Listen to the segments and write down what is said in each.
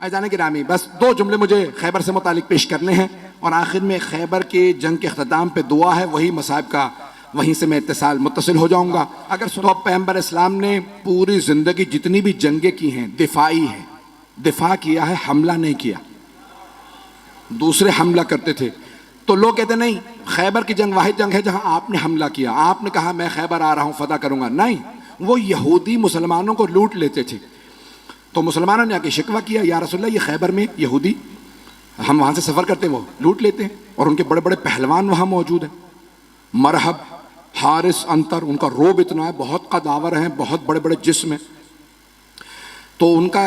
अज़ान गिरामी, बस 2 जुमले मुझे खैबर से मुतालिक पेश करने हैं और आखिर में खैबर के जंग के अख्ताम पे दुआ है, वही मसाइब का, वहीं से मैं मुत्तसिल हो जाऊंगा। अगर सुनो, पैगंबर इस्लाम ने पूरी जिंदगी जितनी भी जंगें की हैं दिफाई है, दिफा किया है, हमला नहीं किया। दूसरे हमला करते थे तो लोग कहते नहीं, खैबर की जंग वाहिद जंग है जहां आपने हमला किया, आपने कहा मैं खैबर आ रहा हूं फतह करूंगा। नहीं, वो यहूदी मुसलमानों को लूट लेते थे। तो मुसलमानों ने आके शिकवा किया, या रसूलल्लाह ये खैबर में यहूदी, हम वहां से सफर करते वो लूट लेते हैं और उनके बड़े बड़े पहलवान वहां मौजूद हैं, मरहब, हारिस, अंतर, उनका रोब इतना है, बहुत कदावर हैं, बहुत बड़े बड़े जिस्म हैं। तो उनका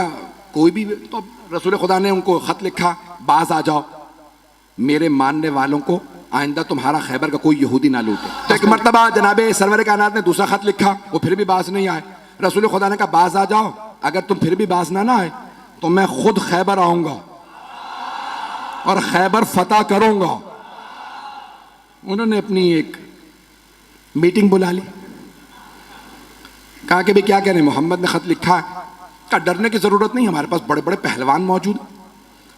कोई भी, तो रसूल खुदा ने उनको खत लिखा, बाज आ जाओ, मेरे मानने वालों को आइंदा तुम्हारा खैबर का कोई यहूदी ना लूटे। तो एक मरतबा जनाबे सरवर कायनात ने दूसरा खत लिखा, वो फिर भी बाज नहीं आए। रसूल खुदा ने कहा बाज आ जाओ, अगर तुम फिर भी बाज ना आए तो मैं खुद खैबर आऊंगा और खैबर फतह करूंगा। उन्होंने अपनी एक मीटिंग बुला ली, कहा कि भाई क्या कह रहे हैं, मोहम्मद ने खत लिखा है। कहा डरने की जरूरत नहीं, हमारे पास बड़े बड़े पहलवान मौजूद,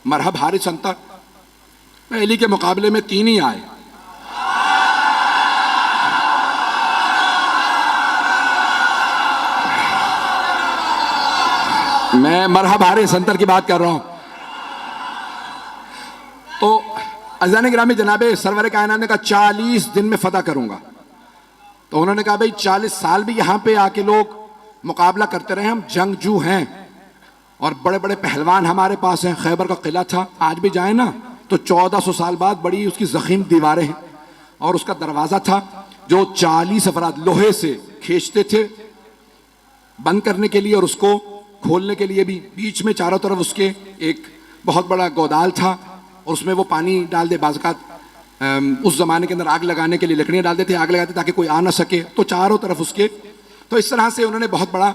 मरहब, हारिस, अंतर, पहली के मुकाबले में 3 ही आए। मैं मरहब, हारिस, अंतर की बात कर रहा हूं। तो अज़ान गिरामी जनाबे सरवर कायनात ने कहा 40 दिन में फतह करूंगा। तो उन्होंने कहा भाई 40 साल भी यहां पे आके लोग मुकाबला करते रहे, हम जंगजू हैं और बड़े बड़े पहलवान हमारे पास हैं। खैबर का किला था, आज भी जाए ना तो 1400 साल बाद बड़ी उसकी जखीम दीवारें हैं और उसका दरवाजा था जो 40 अफराद लोहे से खींचते थे बंद करने के लिए और उसको खोलने के लिए भी। बीच में चारों तरफ उसके एक बहुत बड़ा गोदाल था और उसमें वो पानी डाल दे, बाज़ात उस जमाने के अंदर आग लगाने के लिए लकड़ियां डाल देते, आग लगाते ताकि कोई आ ना सके। तो चारों तरफ उसके, तो इस तरह से उन्होंने बहुत बड़ा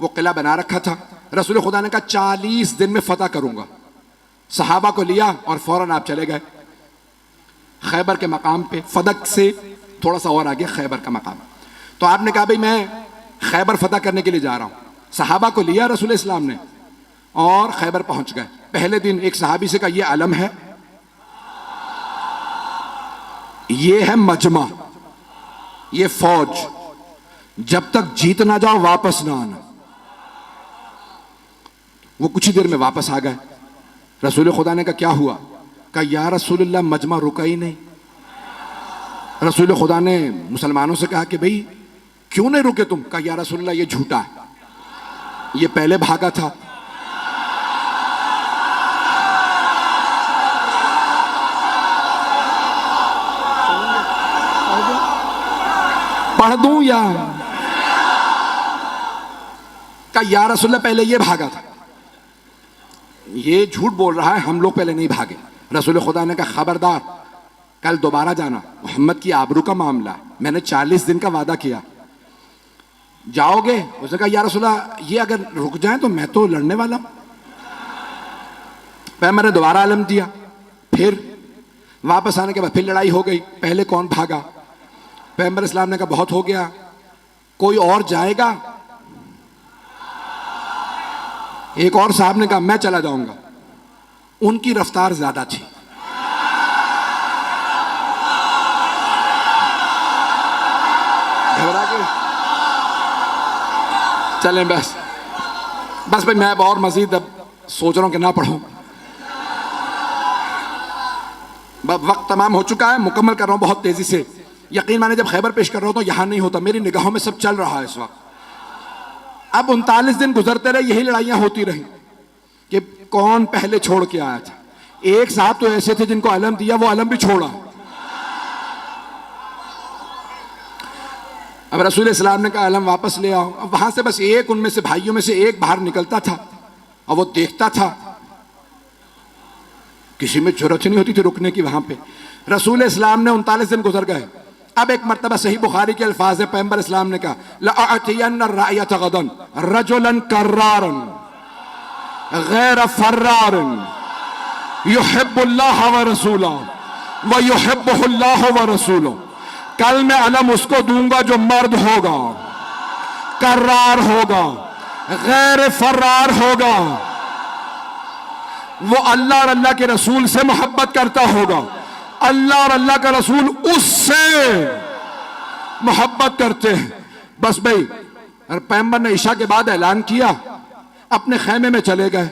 वो किला बना रखा था। रसूल खुदा ने कहा 40 दिन में फतह करूंगा। सहाबा को लिया और फौरन आप चले गए खैबर के मकाम पे, फदक से थोड़ा सा और आगे खैबर का मकाम। तो आपने कहा भाई मैं खैबर फतह करने के लिए जा रहा हूं। सहाबा को लिया रसूल इस्लाम ने और खैबर पहुंच गए। पहले दिन एक सहाबी से कहा ये अलम है, ये है मजमा, ये फौज, जब तक जीत ना जाओ वापस ना आना। वो कुछ ही देर में वापस आ गए। रसूल खुदा ने कहा क्या हुआ? कहा या रसूलल्लाह मजमा रुका ही नहीं। रसूल खुदा ने मुसलमानों से कहा कि भाई क्यों नहीं रुके तुम? कहा या रसूलल्लाह ये झूठा है, ये पहले भागा था। पढ़ दूं या? कहा या रसूलल्लाह पहले ये भागा था, ये झूठ बोल रहा है, हम लोग पहले नहीं भागे। रसूल खुदा ने कहा खबरदार, कल दोबारा जाना, मोहम्मद की आबरू का मामला, मैंने 40 दिन का वादा किया, जाओगे? उसने कहा या रसूलल्लाह ये अगर रुक जाए तो मैं तो लड़ने वाला हूं। पैगंबर ने दोबारा अलम दिया, फिर वापस आने के बाद फिर लड़ाई हो गई। पहले कौन भागा? पैगंबर इस्लाम ने कहा बहुत हो गया, कोई और जाएगा? एक और साहब ने कहा मैं चला जाऊंगा। उनकी रफ्तार ज्यादा थी। घबरा के चलें बस भाई, मैं अब और मजीद अब सोच रहा हूं कि ना पढ़ूं। वक्त तमाम हो चुका है, मुकम्मल कर रहा हूं बहुत तेजी से। यकीन माने जब खैबर पेश कर रहा हूं तो यहां नहीं होता, मेरी निगाहों में सब चल रहा है इस वक्त। अब 39 दिन गुजरते रहे, यही लड़ाइयां होती रही कि कौन पहले छोड़ के आया था। एक साहब तो ऐसे थे जिनको अलम दिया, वो अलम भी छोड़ा। अब रसूल इस्लाम ने कहा अलम वापस ले आओ। अब वहां से बस एक, उनमें से भाइयों में से एक बाहर निकलता था और वो देखता था, किसी में जरूरत नहीं होती थी रुकने की वहां पे। रसूल इस्लाम ने 39 दिन गुजर गए। अब एक मर्तबा सही बुखारी के अल्फाज है, पैगंबर इस्लाम ने कहा लअतियन्न रायत गदन रजुलन कर्रारन गैर फर्रारन युहिब्बुल्लाह व रसूलहु व युहिब्बुहुल्लाह व रसूलुहु। कल मैं अलम उसको दूंगा जो मर्द होगा, कर्रार होगा, गैर फर्रार होगा, वो अल्लाह और अल्लाह के रसूल से मोहब्बत करता होगा, अल्लाह और अल्लाह का रसूल उससे मोहब्बत करते हैं। बस भाई, और पैगंबर ने ईशा के बाद ऐलान किया, अपने खैमे में चले गए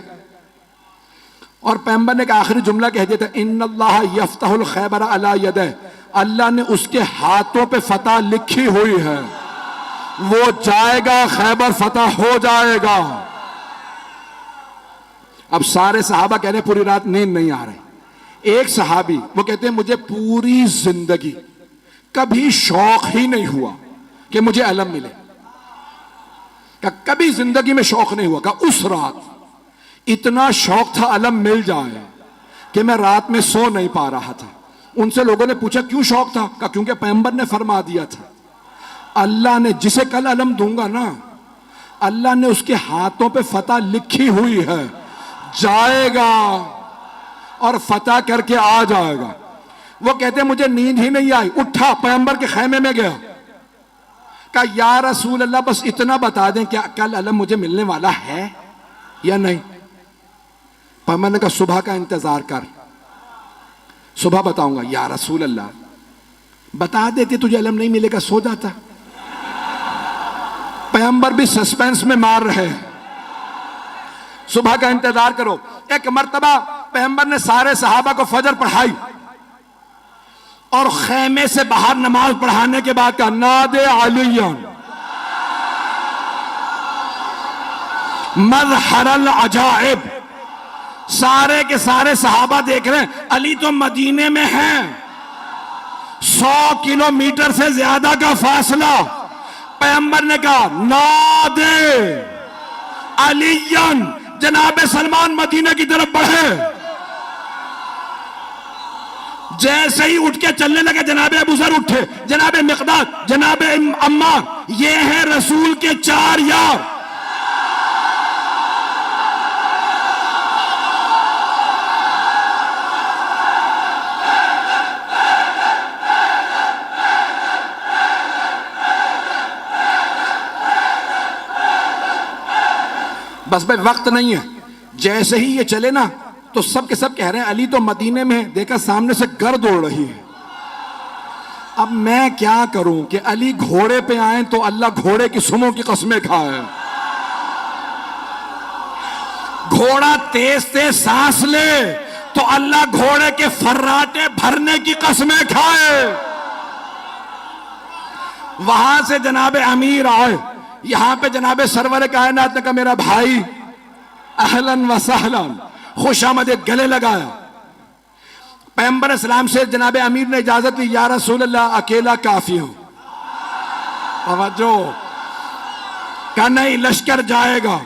और पैगंबर ने का आखिरी जुमला कह दिया था, इन्नल्लाह यफ्तहुल खैबर अला यदैह, अल्लाह ने उसके हाथों पे फतह लिखी हुई है, वो जाएगा, खैबर फतह हो जाएगा। अब सारे सहाबा कह रहे पूरी रात नींद नहीं आ रही। एक सहाबी वो कहते हैं मुझे पूरी जिंदगी कभी शौक ही नहीं हुआ कि मुझे अलम मिले, का कभी जिंदगी में शौक नहीं हुआ, का उस रात इतना शौक था अलम मिल जाए कि मैं रात में सो नहीं पा रहा था। उनसे लोगों ने पूछा क्यों शौक था, का क्योंकि पैगंबर ने फरमा दिया था, अल्लाह ने जिसे कल अलम दूंगा ना, अल्लाह ने उसके हाथों पे फतह लिखी हुई है, जाएगा और फतह करके आ जाएगा। वो कहते मुझे नींद ही नहीं आई, उठा पैगंबर के खैमे में गया, कहा या रसूल अल्लाह बस इतना बता दें क्या कल अलम मुझे मिलने वाला है या नहीं। पैगंबर ने कहा सुबह का इंतजार कर, सुबह बताऊंगा। या रसूल अल्लाह बता देते तुझे अलम नहीं मिलेगा, सो जाता। पैगंबर भी सस्पेंस में मार रहे हैं, सुबह का इंतजार करो। एक मर्तबा पैगंबर ने सारे सहाबा को फजर पढ़ाई और खैमे से बाहर नमाज पढ़ाने के बाद कहा नादे अलियन मज़हरल अजाइब। सारे के सारे सहाबा देख रहे हैं, अली तो मदीने में हैं, 100 किलोमीटर से ज्यादा का फासला। पैगंबर ने कहा नादे अलियन, जनाबे सलमान मदीना की तरफ बढ़े। जैसे ही उठ के चलने लगे जनाबे अबू ज़र उठे, जनाबे मिक़दाद, जनाबे अम्मार, ये हैं रसूल के 4 यार। बस भाई वक्त नहीं है, जैसे ही ये चले ना तो सब के सब कह रहे हैं अली तो मदीने में है, देखा सामने से गर्द उड़ रही है। अब मैं क्या करूं कि अली घोड़े पे आए तो अल्लाह घोड़े की सुमों की कसमें खाए, घोड़ा तेज तेज सांस ले तो अल्लाह घोड़े के फर्राटे भरने की कसमें खाए। वहां से जनाबे अमीर आए, यहां पे जनाबे सरवर कायनात ने कहा मेरा भाई अहलन व सहलन, खुशामदीद, गले लगाया। पैगंबर इस्लाम से जनाबे अमीर ने इजाजत दी, या रसूल अल्लाह अकेला काफी हूं। तवज्जो का नहीं, लश्कर जाएगा,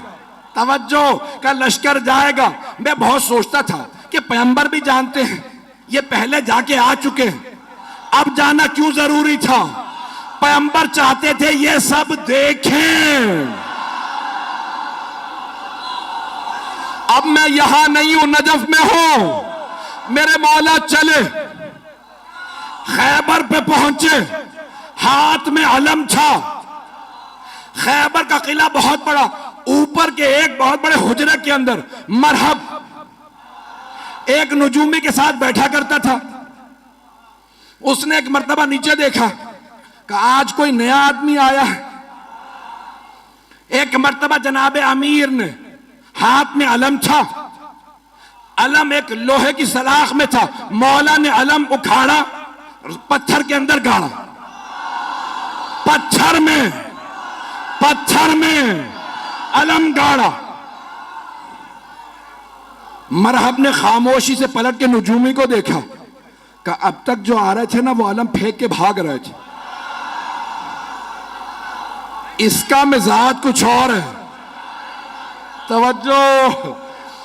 तवज्जो का लश्कर जाएगा। मैं बहुत सोचता था कि पैगंबर भी जानते हैं ये पहले जाके आ चुके हैं, अब जाना क्यों जरूरी था। पैगंबर चाहते थे ये सब देखें। अब मैं यहां नहीं हूं, नजफ में हूं, मेरे मौला चले, खैबर पे पहुंचे, हाथ में अलम था। खैबर का किला बहुत बड़ा, ऊपर के एक बहुत बड़े हुजरे के अंदर मरहब एक नजूमी के साथ बैठा करता था। उसने एक मर्तबा नीचे देखा कि आज कोई नया आदमी आया है। एक मर्तबा जनाबे अमीर ने, हाथ में अलम था, अलम एक लोहे की सलाख में था, मौला ने अलम उखाड़ा, पत्थर के अंदर गाड़ा, पत्थर में अलम गाड़ा। मरहब ने खामोशी से पलट के नजूमी को देखा कि अब तक जो आ रहे थे ना वो अलम फेंक के भाग रहे थे, इसका मिजाज कुछ और है। तवज्जो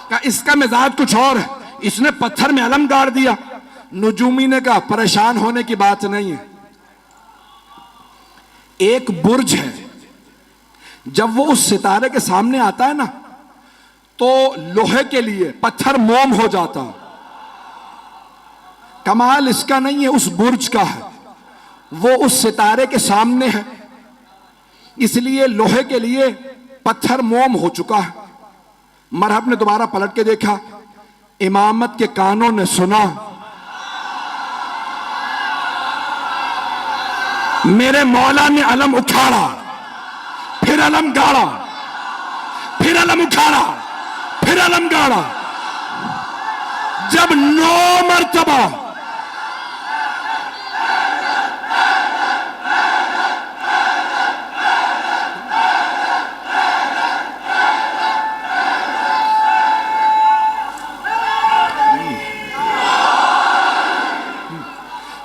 का इसका मिजाज कुछ और है, इसने पत्थर में अलम गाड़ दिया। नजूमी ने कहा परेशान होने की बात नहीं है, एक बुर्ज है, जब वो उस सितारे के सामने आता है ना तो लोहे के लिए पत्थर मोम हो जाता। कमाल इसका नहीं है, उस बुर्ज का है, वो उस सितारे के सामने है, इसलिए लोहे के लिए पत्थर मोम हो चुका है। मरहब ने दोबारा पलट के देखा, इमामत के कानों ने सुना, मेरे मौला ने अलम उखाड़ा, फिर अलम गाड़ा, फिर अलम उखाड़ा, फिर अलम गाड़ा। जब 9 मरतबा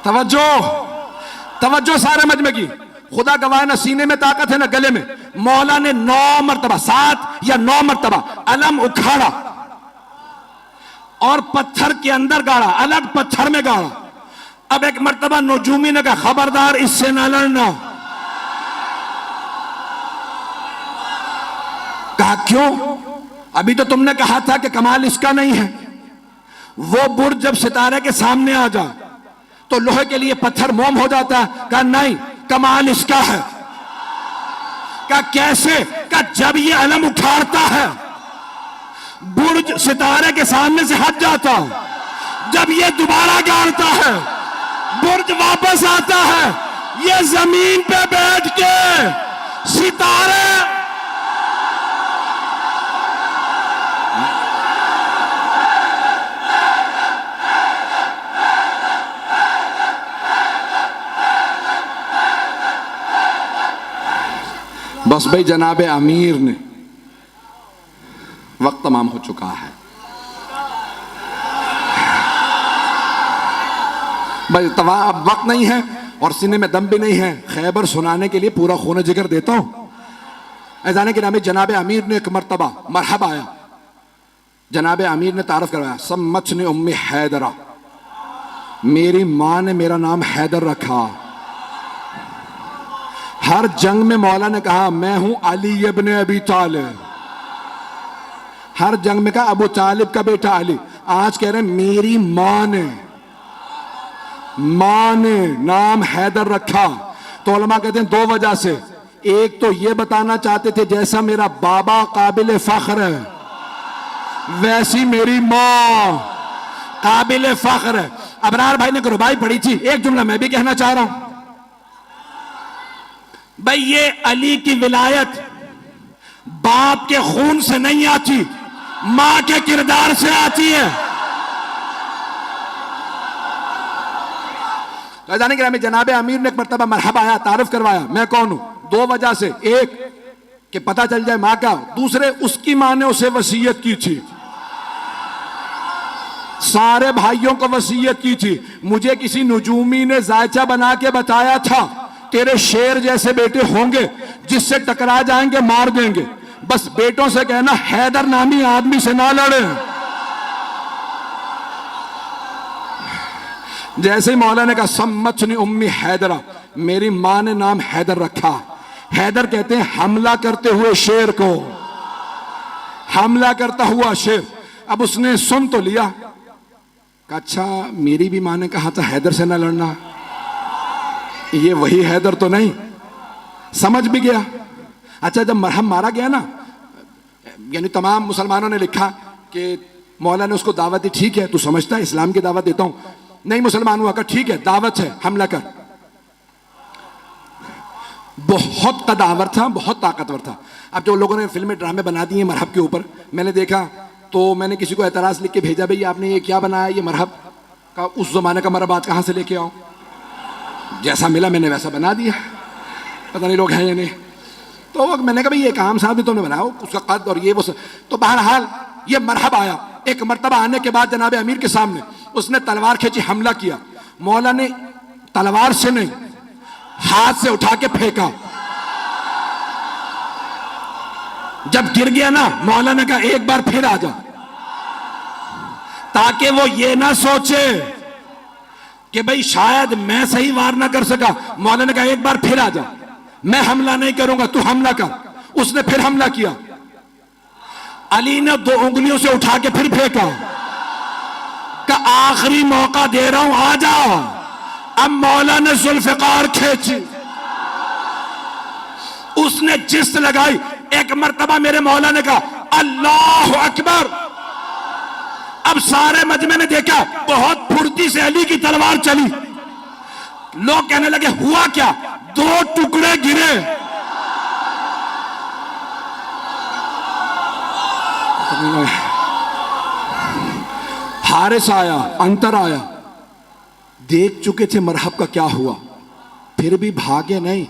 तवज्जो तवज्जो सारे मजमे की, खुदा गवाह ना सीने में ताकत है ना गले में। मौला ने 9 मरतबा, 7 या 9 मरतबा अलम उखाड़ा और पत्थर के अंदर गाड़ा, अलग पत्थर में गाड़ा। अब एक मरतबा नजूमी ने कहा खबरदार इससे ना लड़ना। कहा क्यों? अभी तो तुमने कहा था कि कमाल इसका नहीं है। वो बुर्ज जब सितारे के सामने आ जाए तो लोहे के लिए पत्थर मोम हो जाता है। कहा नहीं, कमाल इसका है। कहा कैसे? कहा जब ये अलम उखाड़ता है बुर्ज सितारे के सामने से हट जाता, जब ये दोबारा गाड़ता है बुर्ज वापस आता है, ये जमीन पे बैठ के सितारे बस भाई जनाबे अमीर ने, वक्त तमाम हो चुका है भाई, अब वक्त नहीं है और सीने में दम भी नहीं है। खैबर सुनाने के लिए पूरा खून जिगर देता हूं। ऐजाने के नामे जनाबे अमीर ने एक मरतबा मरहबा आया, जनाबे अमीर ने तारफ करवाया, सम्मत ने उम्मी हैदरा, मेरी मां ने मेरा नाम हैदर रखा। हर जंग में मौला ने कहा मैं हूं अली इब्न अबी तालिब, हर जंग में कहा अबू तालिब का बेटा अली। आज कह रहे हैं मेरी मां ने नाम हैदर रखा। तो उलमा कहते हैं 2 वजह से। एक तो ये बताना चाहते थे जैसा मेरा बाबा काबिल फख्र है वैसी मेरी मां काबिल फख्र है। अबरार भाई ने रुबाई पढ़ी थी, एक जुमला मैं भी कहना चाह रहा हूं भाई। ये अली की विलायत बाप के खून से नहीं आती, मां के किरदार से आती है। तो जाने के जनाबे अमीर ने एक मरतबा मरहबा आया, तारुफ करवाया मैं कौन हूं। 2 वजह से, एक कि पता चल जाए मां का, दूसरे उसकी मां ने उसे वसीयत की थी, सारे भाइयों को वसीयत की थी। मुझे किसी नजूमी ने जायचा बना के बताया था तेरे शेर जैसे बेटे होंगे, जिससे टकरा जाएंगे मार देंगे। बस बेटों से कहना हैदर नामी आदमी से ना लड़े। जैसे ही मौला ने कहा सम्मतनी उम्मी हैदरा, मेरी मां ने नाम हैदर रखा। हैदर कहते हैं हमला करते हुए शेर को, हमला करता हुआ शेर। अब उसने सुन तो लिया, कहा अच्छा मेरी भी मां ने कहा था हैदर से ना लड़ना, ये वही हैदर तो नहीं। समझ भी गया। अच्छा जब मरहम मारा गया ना, यानी तमाम मुसलमानों ने लिखा कि मौला ने उसको दावत दी, ठीक है तू समझता है इस्लाम की दावत देता हूं। नहीं मुसलमान हुआ, कहा ठीक है दावत है हमला कर। बहुत कदावर था, बहुत ताकतवर था। अब जो लोगों ने फिल्में ड्रामे बना दिए मरहब के ऊपर, मैंने देखा तो मैंने किसी को एतराज लिख के भेजा, भाई आपने ये क्या बनाया, ये मरहब का उस जमाने का मरहब आज कहां से लेके आओ। जैसा मिला मैंने वैसा बना दिया, पता नहीं लोग हैं या नहीं। तो मैंने कहा भाई ये काम साहब भी तुमने बनाया, उसका कद और ये वो सब। तो बहरहाल ये मरहब आया। एक मरतबा आने के बाद जनाब अमीर के सामने उसने तलवार खींची, हमला किया। मौला ने तलवार से नहीं हाथ से उठा के फेंका। जब गिर गया ना, मौला ने कहा एक बार फिर आ जा, ताकि वो ये ना सोचे कि भाई शायद मैं सही वार ना कर सका। मौला ने कहा एक बार फिर आ जा, मैं हमला नहीं करूंगा, तू हमला कर। उसने फिर हमला किया। अली ने 2 उंगलियों से उठा के फिर फेंका, का आखिरी मौका दे रहा हूं आ जाओ। अब मौला ने जुल्फकार खींची, उसने जिस्त लगाई। एक मरतबा मेरे मौला ने कहा अल्लाह अकबर, अब सारे मजमे ने देखा बहुत फुर्ती से अली की तलवार चली। लोग कहने लगे हुआ क्या? 2 टुकड़े गिरे। हारिस आया, अंतर आया, देख चुके थे मरहब का क्या हुआ, फिर भी भागे नहीं।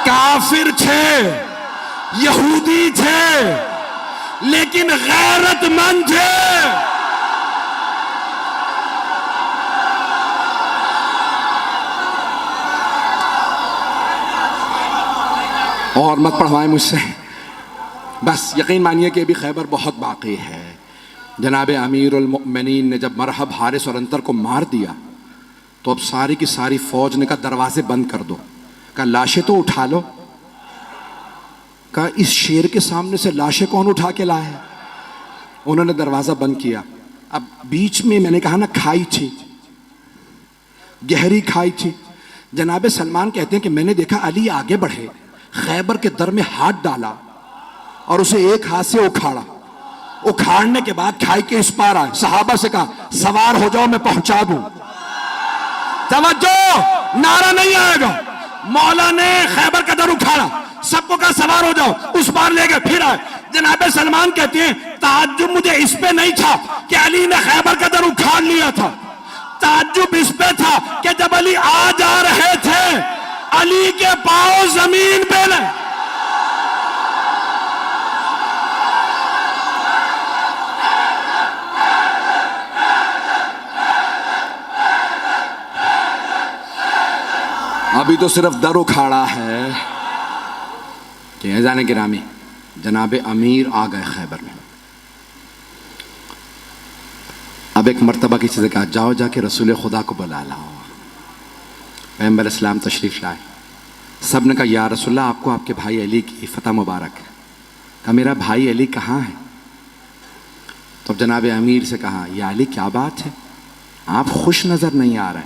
काफिर थे, यहूदी थे, लेकिन गैरतमंद थे। और मत पढ़वाएं मुझसे, बस यकीन मानिए कि अभी खैबर बहुत बाकी है। जनाब अमीरुल मोमिनीन ने जब मरहब, हारिस और अंतर को मार दिया तो अब सारी की सारी फौज ने कहा दरवाजे बंद कर दो। कहा लाशें तो उठा लो। कहा इस शेर के सामने से लाशें कौन उठा के लाए है? उन्होंने दरवाजा बंद किया। अब बीच में मैंने कहा ना खाई थी, गहरी खाई थी। जनाब सलमान कहते हैं कि मैंने देखा अली आगे बढ़े, खैबर के दर में हाथ डाला और उसे एक हाथ से उखाड़ा। उखाड़ने के बाद खाई के इस पार आए, सहाबा से कहा सवार हो जाओ, मैं पहुंचा दूं। तवज्जो, नारा नहीं आएगा। मौला ने खैबर का दर उखाड़ा, सबको कहा सवार हो जाओ, उस पार ले गए, फिर आए। जनाब सलमान कहते हैं ताज्जुब मुझे इस पे नहीं था कि अली ने खैबर का दर उखाड़ लिया था, ताज्जुब इस पे था कि जब अली आ जा रहे थे अली के पांव जमीन पे नहीं। अभी तो सिर्फ दर उखाड़ा है कि जाने गिरामी जनाब अमीर आ गए खैबर में। अब एक मर्तबा किसी से कहा जाओ जाके रसूल खुदा को बुला लाओ। पैगंबर इस्लाम तशरीफ लाए। सब ने कहा या रसूलल्लाह आपको आपके भाई अली की फतह मुबारक है। कहा मेरा भाई अली कहाँ है? तो जनाब अमीर से कहा या अली क्या बात है, आप खुश नज़र नहीं आ रहे।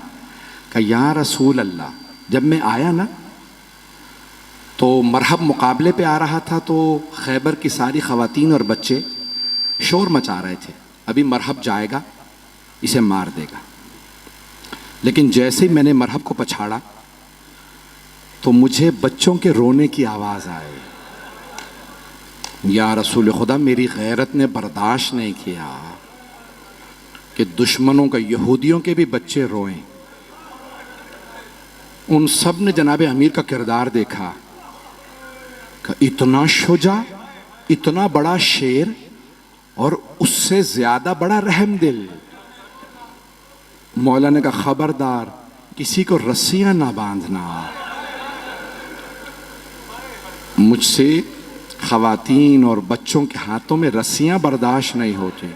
कहा या रसूल अल्लाह, जब मैं आया ना तो मरहब मुकाबले पे आ रहा था तो खैबर की सारी ख़वातीन और बच्चे शोर मचा रहे थे, अभी मरहब जाएगा इसे मार देगा। लेकिन जैसे ही मैंने मरहब को पछाड़ा तो मुझे बच्चों के रोने की आवाज़ आई। या रसूल खुदा, मेरी गैरत ने बर्दाश्त नहीं किया कि दुश्मनों का, यहूदियों के भी बच्चे रोएं। उन सब ने जनाब अमीर का किरदार देखा कि इतना शुजा, इतना बड़ा शेर और उससे ज्यादा बड़ा रहमदिल। मौला ने कहा खबरदार किसी को रस्सियां ना बांधना, मुझसे खवातीन और बच्चों के हाथों में रस्सियां बर्दाश्त नहीं होती।